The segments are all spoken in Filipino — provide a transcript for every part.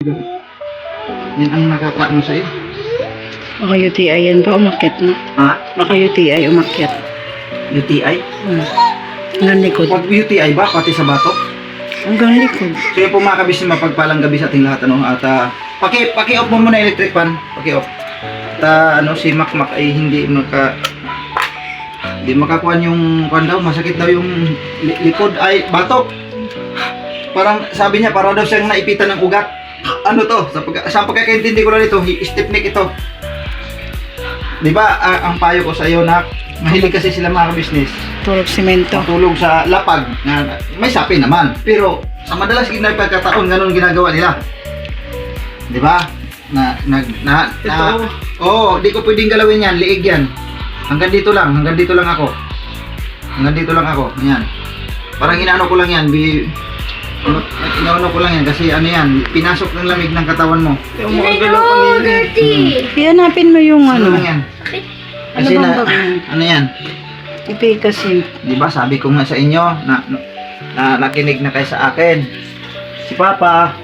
Yan ang nakakuha mo sa'yo. Baka UTI yan ba? Umakyat na. Ha? Baka UTI umakyat. UTI? Hanggang likod. Pag UTI ba, pati sa batok? Hanggang likod. So yun po mga kabis, mapagpalang gabi sa ating lahat. Ano? At paki-off mo muna electric fan. Paki-off. At si Makmak ay hindi makakuha yung kwan daw. Masakit daw yung likod ay batok. Parang sabi niya, para daw siyang naipitan ng ugat. Ano to? Sa pagkakaintindi ko lang ito, stiff neck ito. Diba, ang payo ko sa iyo na mahilig kasi sila mga business Tulog simento. matulog sa lapag na may sapi naman. Pero sa madalas pagkataon, ganun ginagawa nila. Diba? Di ko pwedeng galawin yan, liig yan. Hanggang dito lang ako. Ayan. Parang inaano ko lang yan, inaano ko lang yan kasi ano yan, pinasok ng lamig ng katawan mo. Yung mga galaw kanina. Hanapin mo yung Ano ano. lang yan? Ano Kasi bang gagawin? ano yan? Ipikasin. Di ba sabi ko nga sa inyo na nakinig na kayo sa akin. Si Papa,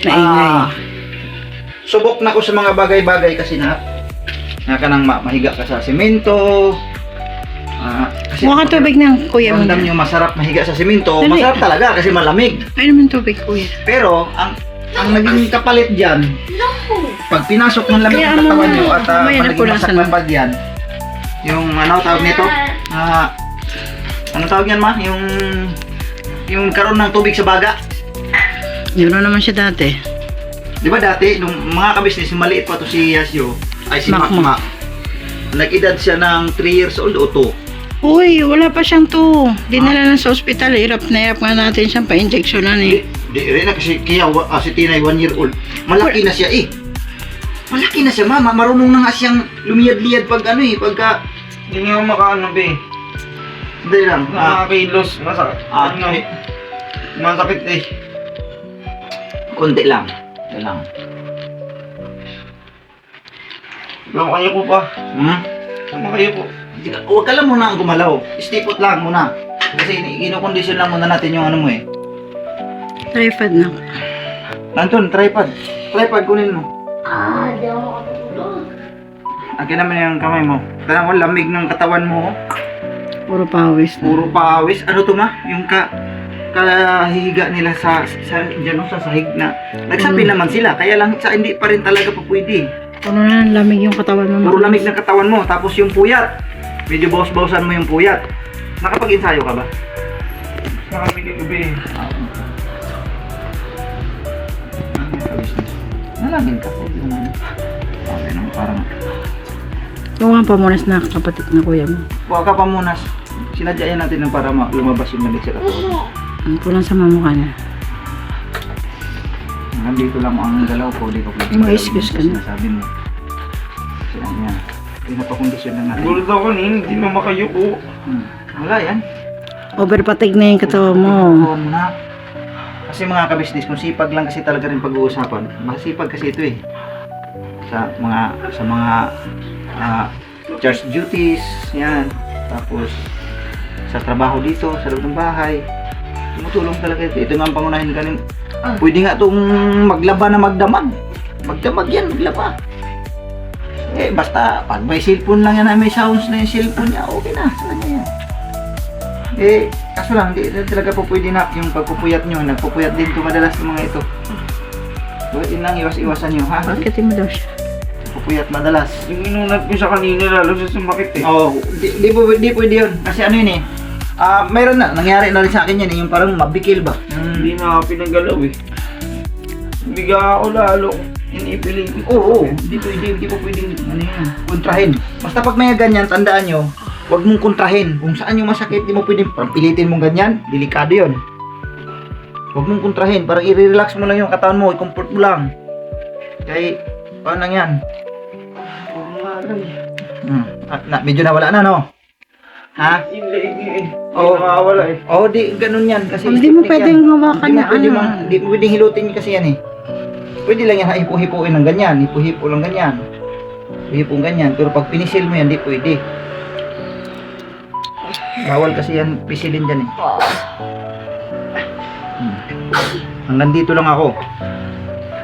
Naingay. subok na ko sa mga bagay-bagay kasi na kanang mahiga ka sa semento. Kasi Mukha tubig ng kuya mo. ramdam nyo masarap mahiga sa semento. Dali. Masarap talaga kasi malamig. Ay naman tubig kuya. Pero ang naging kapalit diyan, pag pinasok ng lamig Kaya ng katawan nyo at mamaya pag naging napulasan masak ng pad yan, yung ano tawag nito? Ano tawag yan ma? Yung karon ng tubig sa baga. Yun na naman siya dati. Di ba dati, nung mga kabisnes, maliit pa to si Yasyo, ay si Makmak. Makmak. Nag-edad siya ng 3 years old o 2. Uy, wala pa siyang to. Dinala na sa ospital. Hirap na hirap nga natin siyang pa-injectionan eh. Di rin na kasi kaya si Tinay 1 year old. Malaki na siya eh. Malaki na siya mama. Marunong na nga siyang lumiyad-liyad pag ano eh. Pagka... Hindi nga makaano be. Hindi lang. Nakakilos. Masakit. Okay. Masakit eh. Konti lang. Ito lang. Kayo po pa. Kayo po. Huwag ka lang muna ang gumalaw. Stipot lang muna. Kasi kinokondisyon lang muna natin yung ano mo eh. Tripod na. Nandun, tripod. Tripod, kunin mo. Di ako makatulog. Akin naman yung kamay mo. Tara mo, lamig ng katawan mo. Puro pawis na. Puro pawis. Ano to ma? Yung kahihiga nila sa dyan sa sahig na. Nagsabi naman sila. Kaya lang sa hindi pa rin talaga pa pwede. Puro na lamig yung katawan mo. Puro lamig ng katawan mo. Tapos yung puyat. Medyo bawas-bawasan mo yung puyat. Nakapag-ensayo ka ba? Nakabigay ko be. Nalangin ka po. Okay naman parang. Yung mga pamunas na kapatid na kuya mo. Huwag ka pamunas. Sinadyayan natin ng para lumabas yung mali sa katawan. Ang pulang sa mamukha niya. Nandito lang ang galaw ko. Di ko pwede. Ma-excuse ka na. Sabi mo. Kasi ano yan. Pinapakondisyon lang natin. Gulat ako kanina. Hindi na makayuko. Wala yan. Overpatig na yung katawan mo. Oo na. Kasi mga kabisnes, kung sipag lang kasi talaga rin pag-uusapan. Masipag kasi ito eh. Sa mga church duties, yan. Tapos sa trabaho dito, sa loob ng bahay. Tumutulong talaga ito. Ito nga ang pangunahin kanin. Pwede nga itong maglaba na magdamag. Magdamag yan, maglaba. Eh, basta pag may cellphone lang yan na may sounds na yung cellphone niya, okay na. Sa kanya yan. Eh, kaso lang, hindi talaga po pwede na yung pagpupuyat nyo. Nagpupuyat din ito madalas ng mga ito. Pwede lang iwas-iwasan nyo, ha? Bakit mo daw siya? Pupuyat madalas. Yung inunat ko siya kanina lalo sa sumakit eh. Oo, di pwede yun. Kasi ano yun eh. Mayroon na, nangyari na rin sa akin yan eh. Yung parang mabikil ba? Hindi na ako pinagalaw eh. Biga ako lalo. Inipiling ko. Oo, di po pwedeng ano yun, kontrahin. Basta pag may ganyan, tandaan nyo, huwag mong kontrahin. Kung saan yung masakit, di mo pwedeng parang pilitin mong ganyan, delikado yun. Huwag mong kontrahin, parang i-relax mo lang yung katawan mo, i-comfort mo lang. Kaya, paano lang yan? Oo nga lang eh. Medyo nawala na, no? Ha? Hindi eh. Oo. Hindi nakawala eh. Oo, di, ganun yan. Kasi Hindi mo stiff neck pwedeng yan. hawakan na ano. Hindi mo pwedeng hilutin kasi yan eh. Pwede lang yan, hipo-hipuin ng ganyan. Hipo-hipo lang ganyan. Hipo ganyan. Pero pag pinisil mo yan, di pwede. Bawal kasi yan, pisilin dyan eh. Hanggang dito lang ako.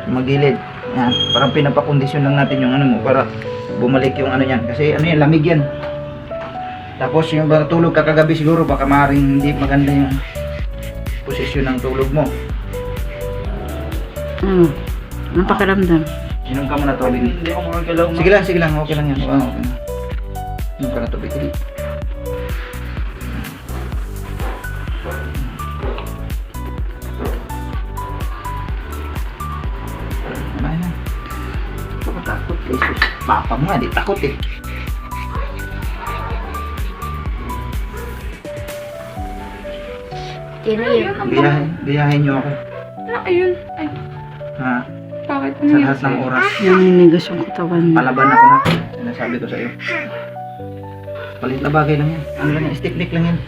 Magilid. Yan. Parang pinapakondisyon lang natin yung ano mo para bumalik yung ano yan. Kasi ano yan, lamig yan. Tapos yung bang tulog ka kagabi siguro baka maaaring hindi maganda yung posisyon ng tulog mo. Anong pakiramdam? Inom ka muna tubig. Hindi ako makagalaw. Sige lang, okay lang yan. Okay na. Inom ka na tubig. Sige. Ano yan? Takot kay sus. Papa mo nga, di takot eh. Biyahin niyo ako. Ayun. Ay, Ha? bakit? Sa lahat ng oras. Naninigas yung katawan mo. Palaban ako na. Sinasabi ko sa iyo. Palit na bagay lang yan. Ano lang yan? Stick lang yan.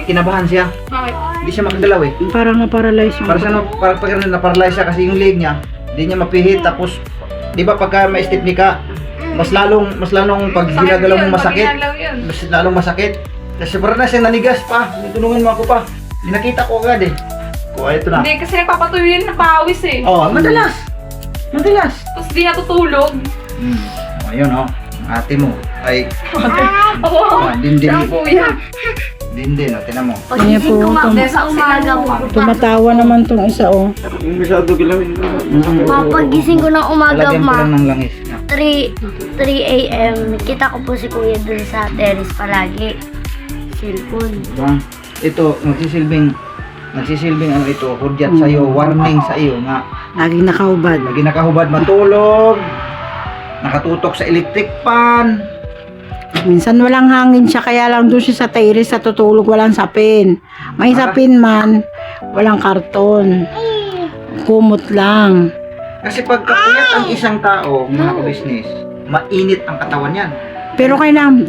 Kinabahan siya. Bakit? Hindi siya makagalaw eh. Parang na-paralyze yung Para sa para pag na-paralyze siya kasi yung leg niya, hindi niya mapihit tapos 'di ba pagka may stiff ka, mas lalong pag ginagalaw mo masakit. Mas lalong masakit. Kasi parang na siya nanigas pa. Tulungan mo ako pa. Nakita ko agad eh. Oh, ito na. Hindi, kasi nagpapatuyo yun ng pawis eh. Oh, madalas. Tapos di natutulog. Ayun oh. Ang ate mo ay Oo. din Saan po yan? din oh, tinan mo. Kanya po, Sa umaga po. tumatawa naman tong isa oh. Yung masyado galawin ko. Papagising ko ng umaga, Lalagyan ko lang ma. ng langis. 3 a.m. Kita ko po si Kuya dun sa terrace palagi. Cellphone. Diba? Ito, nagsisilbing ano ito, hudyat sa iyo, warning sa iyo nga Laging nakahubad. lagi nakahubad matulog, nakatutok sa electric fan. Minsan walang hangin siya, kaya lang doon siya sa terrace sa tutulog, walang sapin. May sapin man, walang karton. Kumot lang. Kasi pag kapuyat ang isang tao, mga ka-business, mainit ang katawan niyan. Pero kailangan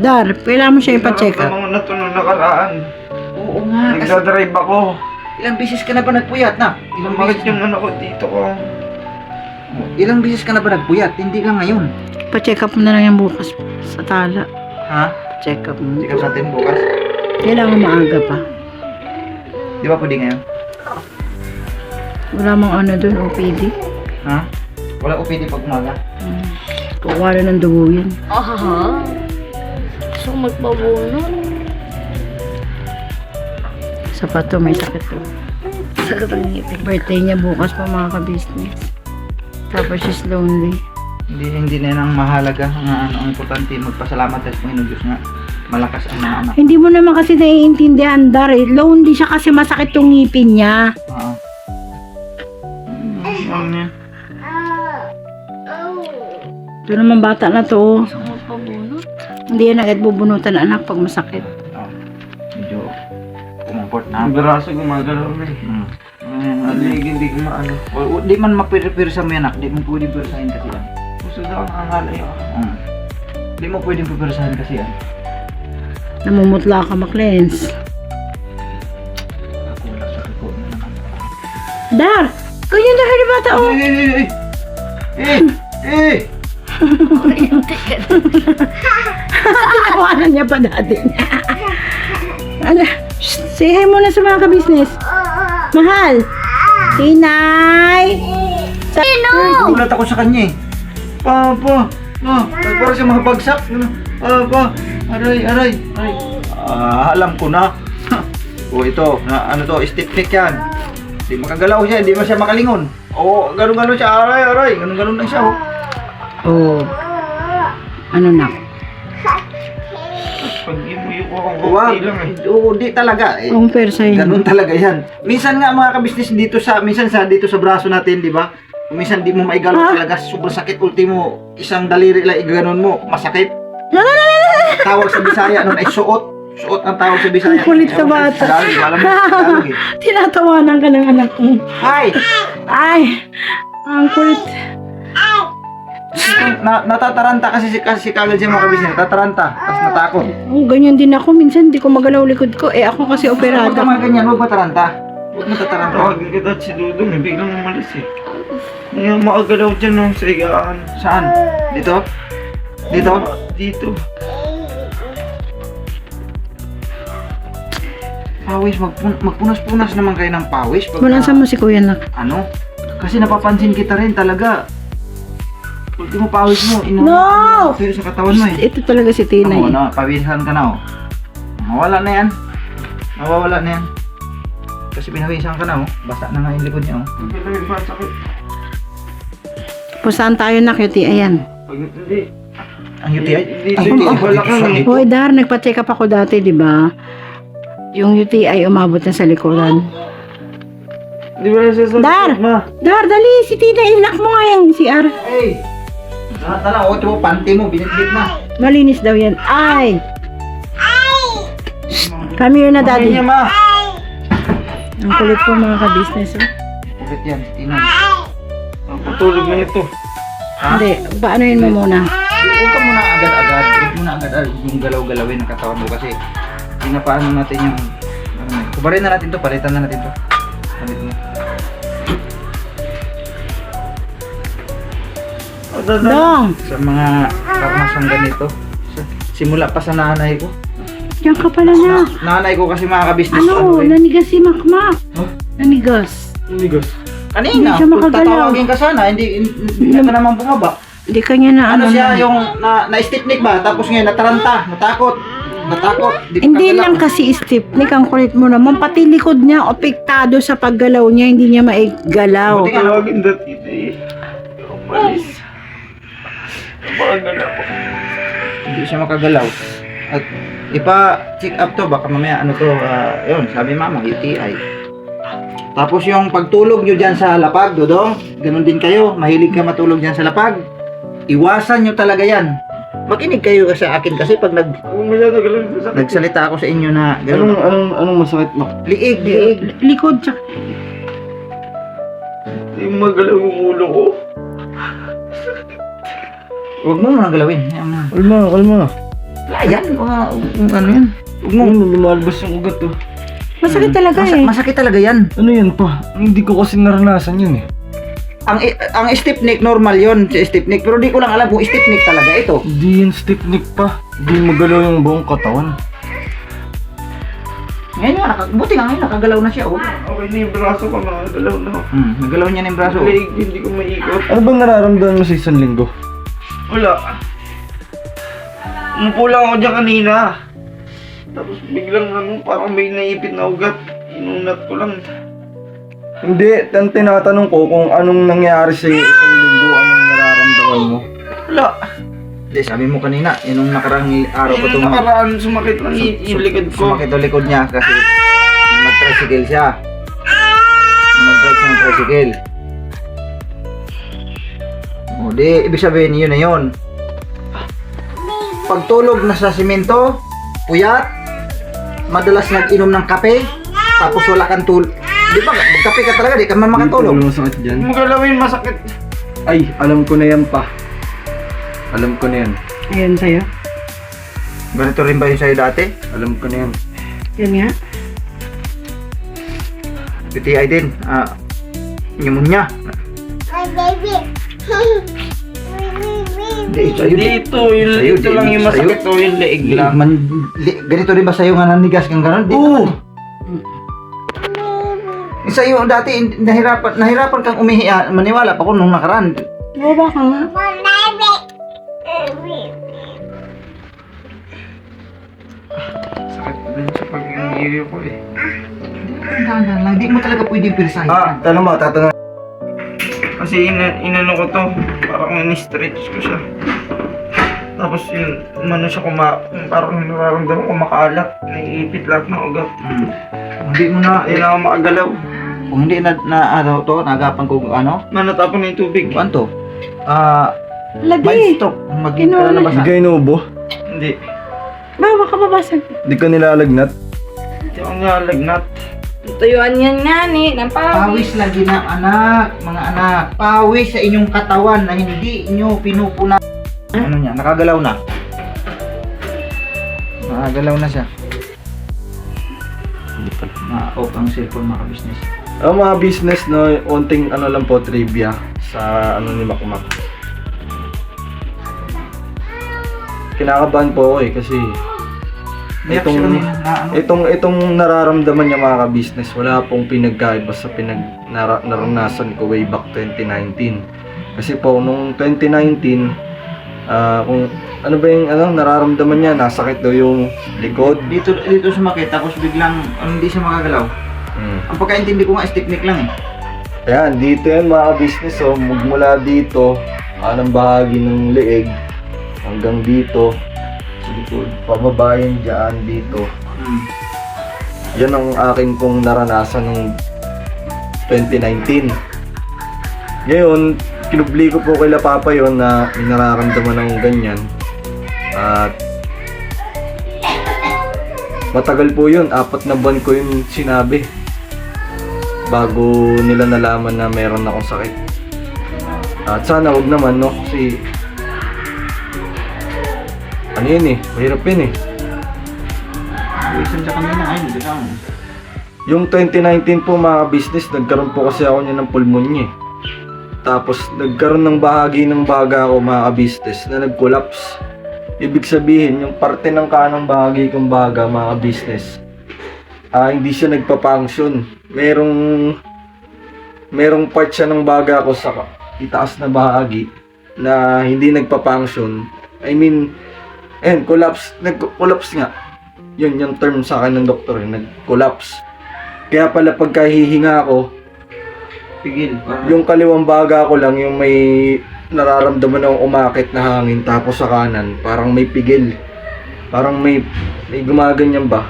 mo siya ipa-check up. Ano na ito nung nakaraan. Oo nga, kasi Nagdadrive ako. ilang bisis ka na ba nagpuyat na? Ilang Bakit bisis, yung ano ko dito ko? ilang bisis ka na ba nagpuyat? Hindi lang ngayon. Pa-check up mo na lang yan bukas sa tala. Ha? Check up mo. Sikap sa atin bukas. Kailangan maaga pa. Di ba pwede ngayon? Wala mong ano doon, OPD. Ha? Wala OPD pag umaga. Kukuha na ng dugo yan. Aha. Gusto ko magpabunot. Sa pato, may sakit to. Sakit ang ngipin. Birthday niya bukas pa mga ka-business. Tapos she's lonely. Hindi na yan ang mahalaga. Ang importante, magpasalamat tayo sa Panginoon Diyos nga. Malakas ang mga anak. Hindi mo naman kasi naiintindihan, Dar. Lonely siya kasi masakit yung ngipin niya. Oo. Ano niya? Ito naman bata na to. Gusto ko magpabunot. Hindi yan agad bubunutan anak pag masakit. Medyo kumuport na. Ang braso gumagalaw na eh. Hindi ko maano. Di man mapirsa mo yan, di mo pwedeng pirsahin kasi yan. Gusto daw nakakalay ako. Di mo pwedeng pirsahin kasi yan. Namumutla ka ma-cleanse. Ako wala sa ko na naman. Dar! Ganyan na rin bata oh! Tawanan niya pa dati. Ano? Shh, say hi muna sa mga ka-business. Mahal! Tinay! Gulat ako sa kanya eh. Papa! Para siya makapagsak. Papa! Aray! Alam ko na. Ito. Ano to? Stiff neck yan. Hindi makagalaw siya. Hindi man siya makalingon. Ganun siya. Aray! Ganun lang siya. Oh. Ano na? Pag imuyo ko akong Wag. konti lang eh. Di talaga. Kung persa yun. Ganun talaga yan. Minsan nga mga kabisnes dito sa braso natin, di ba? Minsan di mo maigalaw talaga, sobrang sakit. Ultimo, isang daliri lang iganon mo, masakit. Tawag sa Bisaya nun ay suot. Suot ang tawag sa Bisaya. Ang kulit ka bata. Tagalog, alam mo, Tagalog eh. Tinatawanan ka ng anak mo. Hi! Ay! Ang kulit. Natataranta kasi kagad siya mga kabisnes. Natataranta, tapos natakot. Oh, ganyan din ako. Minsan hindi ko magalaw likod ko. Ako kasi Huwag operada. ka mga ganyan, huwag mataranta. Huwag mataranta. Tawagin kita at si Dudong eh. Biglang umalis eh. Ngayon makagalaw dyan nung sa higaan. Saan? Dito? Dito? Dito. Pawis, magpunas-punas naman kayo ng pawis. Wala sa mo si Kuya na. Ano? Kasi napapansin kita rin talaga. Ultimo pawis mo, No! pero sa katawan mo eh. Ito talaga si Tina Oo, eh. na, pawisan ka na oh. Mawala na yan. Mawawala na yan. Kasi pinawisan ka na oh. Basa na nga yung likod niya oh. Ang galawin pa, sakit. Pusahan tayo na cutie, ayan. Pag hindi. Ang UTI? Hindi, balakang eh. Hoy, Dar, nagpa-check up ako dati, di ba? Yung UTI umabot na sa likuran. Di ba nasa Dar! ma? Dar, dali, si Tina, ilak mo nga yung CR. Hey! Tara, oh, ito mo, panty mo, binitbit na. Malinis daw yan. Ay! Shh, come here na, Daddy. daddy. Niya, ma. Ang kulit po mga ka-business. Oh. Bakit yan, Tina? Ang patulog na ito. Hindi, paano yun mo muna? Huwag ka muna agad-agad. Huwag muna agad-agad yung galaw-galawin ng katawan mo kasi pinapaano natin yung kubarin na natin to, palitan na natin to. Palit mo. Dong, Sa mga karanasan ganito, simula pa sa nanay ko. yan ka pala na. Nanay ko kasi mga kabisnes. Ano, eh. nanigas si Makmak. Huh? Nanigas. Hindi gus. Kanina, Hindi siya kung makagalaw. tatawagin ka sana, hindi ka naman bumaba. Hindi kanya na Ano siya, na. yung na-stipnik ba? Tapos ngayon, nataranta, natakot. Di Hindi makagalaw. lang kasi stiffneck, ang kulit mo naman. Pati likod niya, apektado sa paggalaw niya, hindi niya maigalaw. Buti nga, Tawagin dati ito eh. Umalis. Napakagala po. hindi siya makagalaw. At ipa-check up to, baka mamaya ano to, yun, sabi mama, UTI. Tapos yung pagtulog nyo dyan sa lapag, Dodong, ganun din kayo, mahilig ka matulog dyan sa lapag. Iwasan nyo talaga yan. Makinig kayo sa akin kasi pag Kung masyado galawin sa sakit. nagsalita ako sa inyo na ganun, Anong masakit na? liig. Likod, tsaka Hindi mo magalaw yung ulo ko. Huwag mo muna galawin. Yan na. Kalma. Yan, ano yan. Huwag mo. Lumalabas yung ugat to. masakit talaga eh. Masakit talaga yan. Ano yan pa? Hindi ko kasi naranasan yun eh. Ang stiff neck normal yon, si stiff neck, pero di ko lang alam kung stiff neck talaga ito. Hindi yan stiff neck pa. Hindi magalaw yung buong katawan. Ngayon nga, buti nga ngayon, nakagalaw na siya. Oh. Okay na yung braso ko, nakagalaw na. Nagalaw niya na yung braso. oh. Leeg, hindi ko maikot. Ano bang nararamdaman mo sa isang linggo? Wala. Umupo lang ako dyan kanina. Tapos biglang parang may naipit na ugat. Inunat ko lang. Hindi, tinatanong ko kung anong nangyari sa itong linggo, anong nararamdaman mo. Wala. Hindi, sabi mo kanina, yun nung nakarang araw ko Yung itong... nakaraan, sumakit lang yung likod ko. Sumakit ang likod niya kasi nag-tricycle siya. Nag-drive siya ng tricycle. O di, ibig sabihin yun na yun. Pagtulog na sa simento, puyat, madalas nag-inom ng kape, tapos wala kang Di ba, magkape ka talaga, di ka man makatulog. Hindi masakit dyan. Magalawin, masakit. Ay, alam ko na yan pa. Alam ko na yan. Ayan sa'yo. Ganito rin ba yun sa'yo dati? Alam ko na yan. Yan nga. PTI din, pneumonia. Hindi, sa'yo din. Dito, yung Sa'yo, ito lang yung sa'yo. masakit o yung leeg lang. Ganito rin ba sa'yo nga nanigas kang gano'n? Di Oo. naman. Sa'yo dati, nahirapan kang umihi, maniwala pa ko nung nakaraan. Baba ka nga. Sakit din sa pag-iiri ko eh. Dahan-dahan lang, di mo talaga pwedeng pirsahin. Tanong mo, tatanong. Kasi inano ko to, parang in-stretch ko siya. Tapos yun, umano siya parang nararamdaman ko makaalat, naiipit lahat ng ugat. Hindi mo na, Hindi na ako makagalaw. kung hindi ano to, nagapan ko ano, Manatapon na yung tubig. ano to? Lagi. Mind stroke, maglalabas na. kayo inuubo? Hindi. Bawa ka babasag. Hindi ka nilalagnat? Hindi ako nilalagnat. Tuyuan yan nga ni, ng Pawis lagi na anak, mga anak. Pawis sa inyong katawan na hindi nyo pinupuna. Ano niya, nakagalaw na. Nakagalaw na siya. Ma-off ang cellphone mga business. Ang mga business, no, onting ano lang po, trivia sa ano ni Makmak. Kinakabahan po ako eh kasi Reaction nila na ano. Itong nararamdaman niya mga ka-business, wala pong pinagkaiba sa naranasan ko way back 2019. Kasi po, nung 2019, kung ano ba yung nararamdaman niya, nasakit daw yung likod. Dito sumakit, tapos biglang hindi siya makagalaw. Ang pagkaintindi ko nga is technique lang eh. Ayan, dito yan mga ka-business, oh, mula dito, anong bahagi ng leeg, hanggang dito, sa likod, pababa yan dyan, dito. Yan ang akin pong naranasan ng 2019. Ngayon, kinubli ko po kay Papa yon na may nararamdaman ng ganyan. At matagal po yun, 4 na buwan ko yung sinabi bago nila nalaman na meron akong sakit. At sana wag naman, no, kasi ano yun eh, mahirap yun eh. Isan siya kanina, ay hindi lang. Yung 2019 po mga business, nagkaroon po kasi ako niya ng pulmonya eh. Tapos nagkaroon ng bahagi ng baga ako mga business na nag-collapse. Ibig sabihin, yung parte ng kanang bahagi kong baga mga business, hindi siya nagpa-function. Merong part siya ng baga ko sa itaas na bahagi na hindi nagpa-function. I mean, nag-collapse nga. Yun yung term sa akin ng doktor, nag-collapse. Kaya pala pagkahihinga ako, Pigil. yung kaliwang baga ko lang yung may nararamdaman akong umakit na hangin, tapos sa kanan parang may pigil. Parang may gumaganyan ba.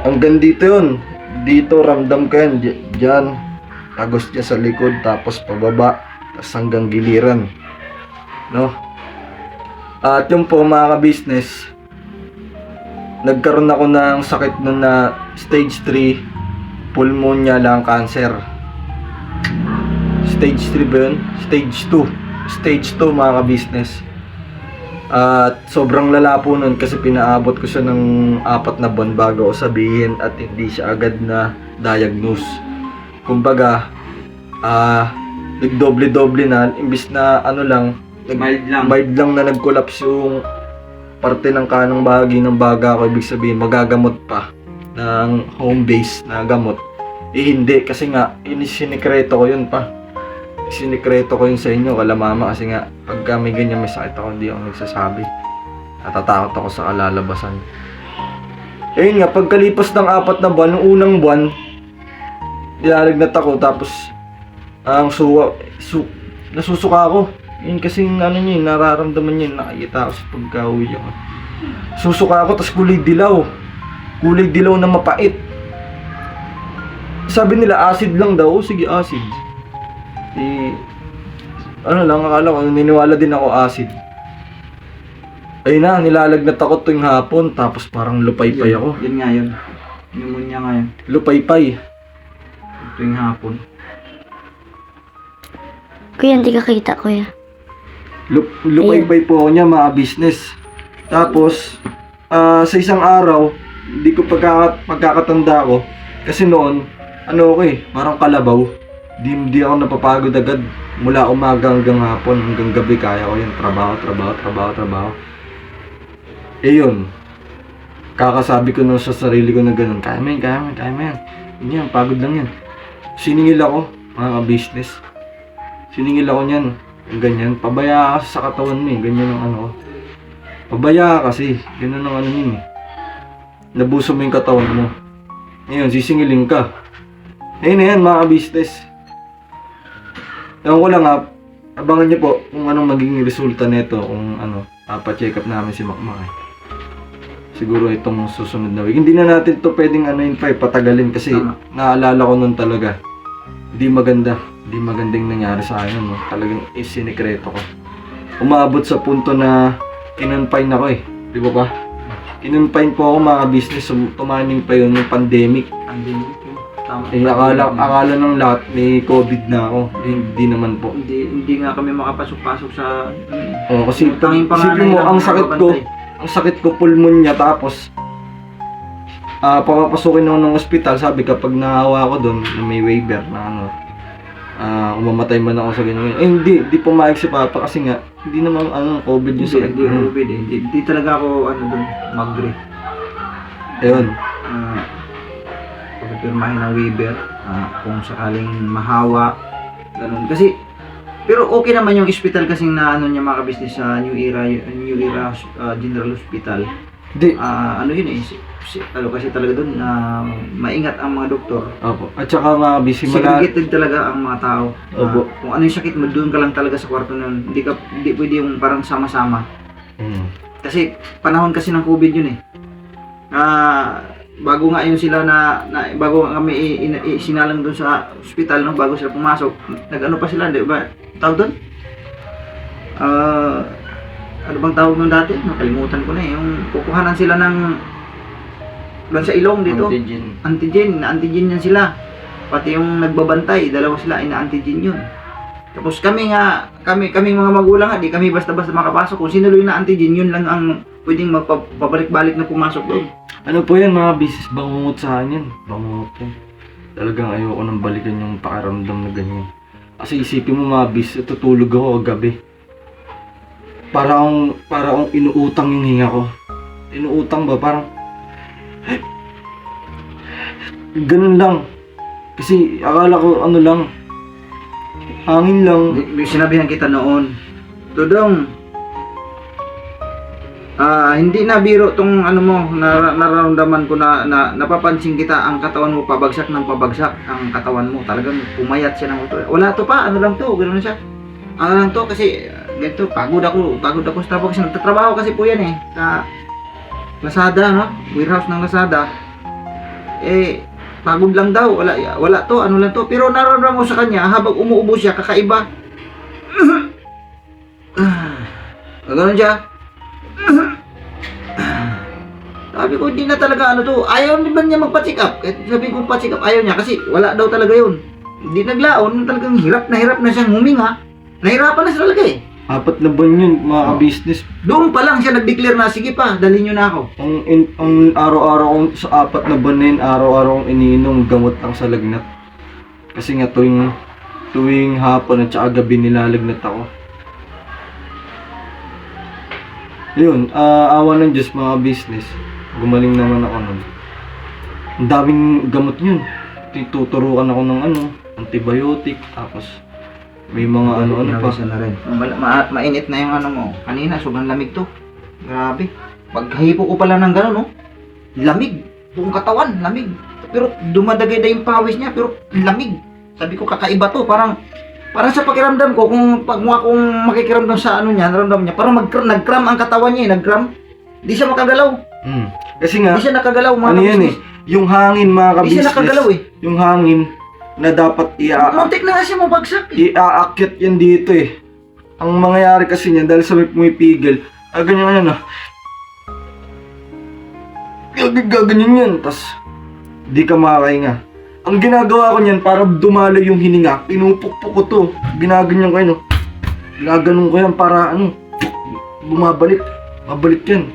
Hanggang dito yun. Dito ramdam ko yan. Diyan. Tagos dyan sa likod, tapos pababa, tapos hanggang giliran. No? At yung po mga ka-business, nagkaroon ako ng sakit nun na stage 3 pulmonya lang cancer. Stage 3 ba yun? Stage 2. Stage 2 mga ka-business. At sobrang lala po nun kasi pinaabot ko siya ng 4 na buwan bago ako sabihin at hindi siya agad na diagnose. Kumbaga, nagdoble-doble na, imbis na mild lang na nag-collapse yung parte ng kanang bahagi ng baga ko, ibig sabihin magagamot pa ng home base na gamot. Hindi, kasi nga sinikreto ko yun pa. Sinikreto ko yun sa inyo, kala mama, kasi nga pagka may ganyan may sakit ako, hindi ako nagsasabi. Natatakot ako sa kalalabasan. Ayun nga, pagkalipas ng 4 na buwan, nung unang buwan, nilalagnat ako, tapos nasusuka ako. Yun kasi nararamdaman niya, nakikita ako sa pagka-uwi ako. Susuka ako, tapos kulay dilaw. Kulay dilaw na mapait. Sabi nila, acid lang daw. Sige, acid. Akala ko, niniwala din ako acid. Ayun na, nilalagnat ako tuwing hapon, tapos parang lupay-pay ako. Yun nga yun. Pneumonia nga yun. Lupay-pay. Tuwing hapon. Kuya, hindi ka kita, kuya. Lupay-pay po ako niya, mga business. Tapos, sa isang araw, hindi ko pagkakatanda ko. Kasi noon, parang kalabaw. Hindi ako napapagod agad. Mula umaga hanggang hapon, hanggang gabi, kaya ko yun. Trabaho. Yun. Kakasabi ko na sa sarili ko na ganun, kaya mo yan. Hindi yan, pagod lang yan. Siningil ako, mga business. Siningil ako niyan. Yung ganyan. Pabaya ka sa katawan mo eh. Ganyan ang Pabaya ka kasi. Ganyan ang yun eh. Nabuso mo yung katawan mo. Ngayon, sisingilin ka. Ayun na yan, mga business. Ewan ko lang abangan niyo po kung anong magiging resulta nito. Kung papacheck up namin si Makmak. Siguro itong susunod na week. Hindi na natin to pwedeng patagalin kasi naalala ko nun talaga. Hindi magandang nangyari sa akin, no? Talagang isinikreto ko. Umabot sa punto na kinonfine ako eh. Di ba ba? Kinonfine po ako mga business. Tumaning pa yun ng pandemic. Tama. Akala ng lahat may COVID na ako. Hindi naman po. Hindi nga kami makapasok-pasok sa... Kasi tanging panganay isipin mo, lang ang sakit ko pulmonya, tapos papapasukin ako ng ospital. Sabi kapag nahawa ko doon, may waiver na umamatay man ako sa ganyan. Hindi pumayag si Papa kasi nga hindi naman COVID yung sakit. Hindi COVID eh. Hindi talaga ako doon mag-agree. Ayun. Pagpirmahin ng waiver, kung sakaling mahawa, ganun. Kasi, pero okay naman yung hospital kasi na ano niya mga kabisnes sa New Era General Hospital. Hindi. Ano yun eh, ano kasi talaga doon na maingat ang mga doktor. Opo. At saka mga busy mala. Segregated talaga ang mga tao. Opo. Kung ano yung sakit mo, doon ka lang talaga sa kwarto na yun. Hindi pwede yung parang sama-sama. Kasi panahon kasi ng COVID yun eh. Bago nga yun sila bago kami sinalang doon sa ospital, no, bago sila pumasok, nag-ano pa sila, di ba? Tawag doon? Ano bang tawag doon dati? Nakalimutan ko na eh. Yung kukuhanan sila ng doon sa ilong dito. Antigen yan sila. Pati yung nagbabantay, dalawa sila, ina-antigen yun. Tapos kami mga magulang nga, di kami basta-basta makapasok. Kung sino yung na-antigen, yun lang ang pwedeng magpabalik-balik na pumasok doon. Ano po yan mga business, bangungot sa akin yan. Bangungot yan. Talagang ayoko nang balikan yung pakiramdam na ganyan. Kasi isipin mo mga business, tutulog ako gabi. Para akong inuutang yung hinga ko. Inuutang ba? Parang ganun lang. Kasi akala ko ano lang, hangin lang. Sinabihan kita noon, Tudong, hindi na biro tong ano mo, nararamdaman ko na napapansin kita, ang katawan mo pabagsak ng pabagsak, ang katawan mo talagang pumayat siya ng uto. Wala to pa, ano lang to, ganoon siya. Ano lang to kasi ganito, pagod ako sa trabaho kasi nagtatrabaho kasi po yan eh, sa Lazada, no? Warehouse ng Lazada. Pagod lang daw, wala to, ano lang to. Pero nararamdaman ko sa kanya, habang umuubo siya, kakaiba. Gano'n siya. Sabi ko, hindi na talaga ano to. Ayaw ba niya magpa-check up? Kahit sabi ko pa-check up, ayaw niya kasi wala daw talaga yun. Hindi naglaon, talagang hirap na siyang huminga. Nahirapan na siya talaga eh. 4 na buwan yun, mga business. Doon pa lang siya nag-declare na, sige pa, dalhin niyo na ako. Ang araw-araw kong sa 4 na buwan na yun, araw-araw kong iniinom gamot lang sa lagnat. Kasi nga tuwing hapon at saka gabi nilalagnat ako. Yun, awa ng Diyos mga business. Gumaling naman ako nun. Ang daming gamot yun. Tuturuan ako ng antibiotic, tapos may mga ano pa. Na rin. Mainit na yung ano mo. Kanina, sobrang lamig to. Grabe. Paghipo ko pala ng gano'n, no? Lamig. Buong katawan, lamig. Pero dumadagay na yung pawis niya, pero lamig. Sabi ko, kakaiba to. Parang sa pakiramdam ko, kung makikiramdam sa ano niya, naramdam niya, parang nag-cram ang katawan niya, nag-cram. Di siya makagalaw. Kasi nga, Di siya nakagalaw, mga ano yan eh, yung hangin mga Di kabisnes. siya nakagalaw eh. Yung hangin na dapat Muntik na nga siya mabagsak eh. iaakyat yan dito eh. Ang mangyayari kasi niyan, dahil sa may pumipigil, ganyan na. Gaganyan yan, tas di ka makakahinga. Ang ginagawa ko niyan, para dumalo yung hininga, pinupukpuk ko to. Ginaganyan ko yun, ginaganon ko yan para bumabalik. Mabalik yan.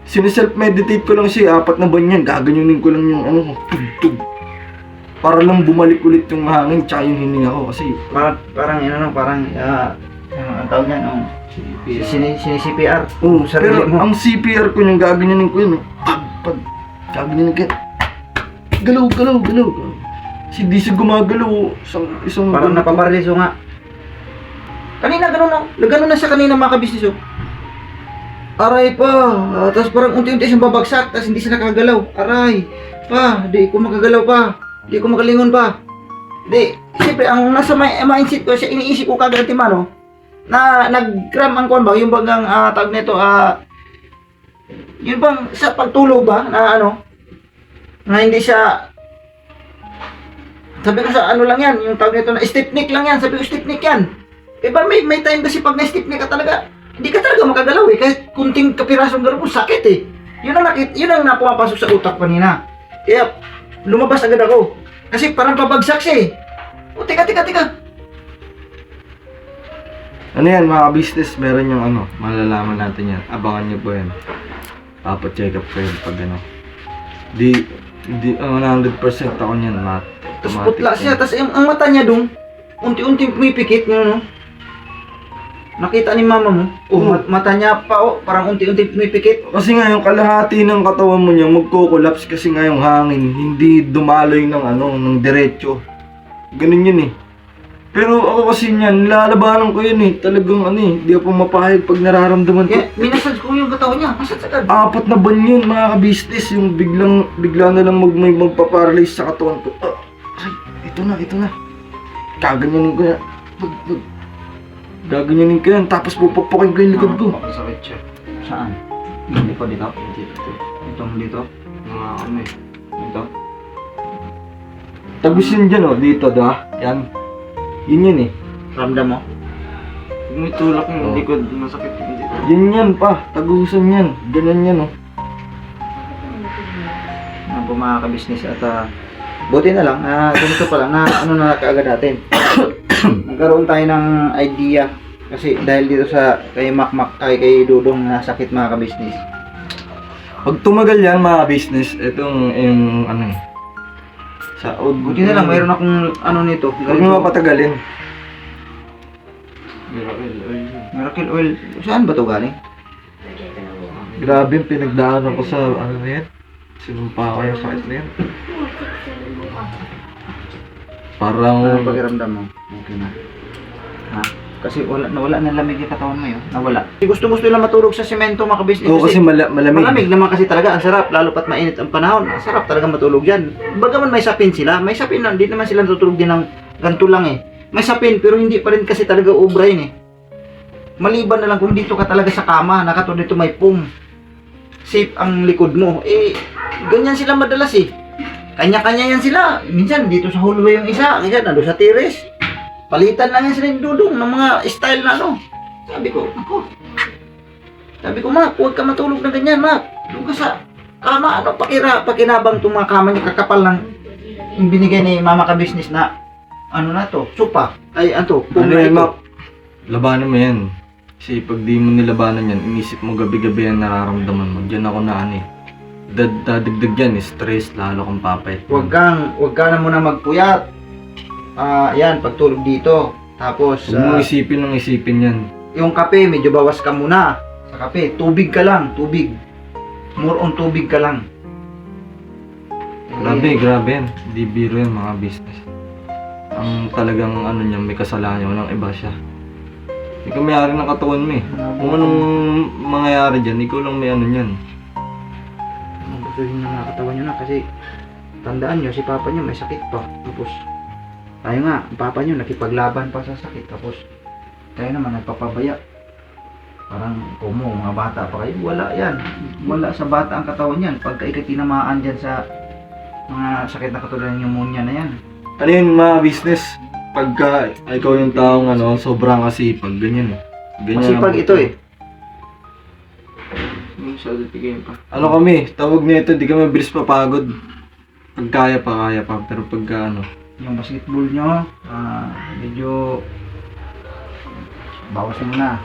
Siniself-meditate ko lang siya, 4 na buwan yan, gaganyanin ko lang yung tugtog. Para lang bumalik ulit yung hangin tsaka yung hininga ko kasi Parang ang tawag niyan, sini-CPR. pero ang CPR ko yung gaganyanin ko yun, pag gaganyanin ko yun, galaw. Kasi di siya gumagalaw, isang Parang napaparaliso nga. Kanina gano'n na siya kanina mga kabisnes. Aray pa, tapos parang unti-unti siyang babagsak, tapos hindi siya nakagalaw. Aray pa, di ko makagalaw pa. Di ko makalingon pa. Di, siyempre, ang nasa mindset ko, siya iniisip ko kagad mano, na nag-cram ang kuwan ba, yung bagang tawag nito, yun bang sa pagtulog ba, na na hindi siya, sabi ko sa lang yan, yung tawag nito na stiffneck lang yan, sabi ko stiffneck yan. Diba may time kasi pag na-stiffneck ka talaga, hindi ka talaga makagalaw eh, kahit kunting kapirasong gano'n kung sakit eh. Yun ang napumapasok sa utak kanina. Kaya, lumabas agad ako. Kasi parang pabagsak siya eh. O, teka. Ano yan mga business, meron yung malalaman natin yan. Abangan nyo po yan. Check up ko yun pag Di 100% ako niyan, Tapos putla siya, tapos ang mata niya dong, unti-unting pumipikit, Nakita ni mama mo? Oh, mata niya pa oh, parang unti-unti pumipikit. Kasi nga yung kalahati ng katawan mo niya magko-collapse kasi nga yung hangin, hindi dumaloy ng ng diretso. Ganun yun eh. Pero ako kasi niyan, nilalabanan ko yun eh. Talagang di ako mapahayag pag nararamdaman ko. Yeah, minasage ko yung katawan niya. Masad agad. 4 na buwan yun mga ka-business, yung bigla na lang magpa-paralyze sa katawan ko. Ay, ito na. Gaganyanin ko yan. Gaganyanin ko yan, tapos pupukpukin ko yung likod ko. Sakit siya. Saan? Hindi ko dito. Itong dito. Mga ito. Tagos yun dyan dito yan. Yun eh. Ramdam mo? May tulak yung likod, masakit yung dito. Yan pa, tagusan yan. Ganyan yan Ano po mga ka-business at buti na lang, ganito pa lang na na kaagad natin. Nagkaroon tayo ng idea kasi dahil dito sa kay kay Dudong na sakit mga ka-business. Pag tumagal yan mga business, itong yung sa Buti na lang, mayroon akong nito. Huwag mo mapatagalin. Miracle oil. Saan ba to galing? Grabe yung pinagdaanan ko sa na yan. Sinumpa ko yung sakit na yan. Parang Ano pakiramdam mo? Okay na. Ha? Kasi nawala na lamig yung katawan mo yun. Nawala. Gusto lang matulog sa semento mga ka-business. Oo, kasi malamig. Malamig naman kasi talaga. Ang sarap. Lalo pat mainit ang panahon. Ang sarap talaga matulog dyan. Bagaman may sapin sila. May sapin na. Hindi naman sila natutulog din ng ganito lang eh. May sapin pero hindi pa rin kasi talaga ubra yun eh. Maliban na lang kung dito ka talaga sa kama. Nakatulog dito may pum. Safe ang likod mo. Ganyan sila madalas eh. Kanya-kanya yan sila. Minsan dito sa hallway yung isa. Minsan nando sa terrace. Palitan lang yan sila yung Dudong ng mga style na Sabi ko, Mak, huwag ka matulog na ganyan, Mak. Doon ka sa kama, pakinabang itong mga kama niya, kakapal lang yung binigay ni mama ka-business na, supa. Ay, Mak? Labanan mo yan. Kasi pag di mo nilabanan yan, inisip mo gabi-gabi yan nararamdaman mo. Diyan ako na dadagdag yan, stress, lalo kang papayat. Huwag ka na muna magpuyat. Yan, pagtulog dito. Tapos, Huwag mo isipin yan. yung kape, medyo bawas ka muna. Sa kape, tubig ka lang, tubig. More on tubig ka lang. Grabe yan. Di biro yan mga business. Ang talagang niya, may kasalanan niya, walang iba siya. Ikaw may-ari ng katawan mo eh. Kung anong mangyayari dyan, ikaw lang may yan. Gustuhin ng mga katawan nyo na kasi tandaan nyo, si papa nyo may sakit pa. Tapos, tayo nga, ang papa nyo nakipaglaban pa sa sakit. Tapos, tayo naman nagpapabaya. Parang, mga bata pa kayo. Wala yan. Wala sa bata ang katawan yan. Pagka ikay tinamaan dyan sa mga sakit na katulad ng pneumonia na yan. Ano yun mga business? Pagka ikaw yung taong sobrang kasipag, ganyan eh. Masipag ito eh. Ano kami, tawag nito, di kami mabilis papagod. Pag kaya pa. Pero pagka Yung basketball nyo, medyo bawas mo na.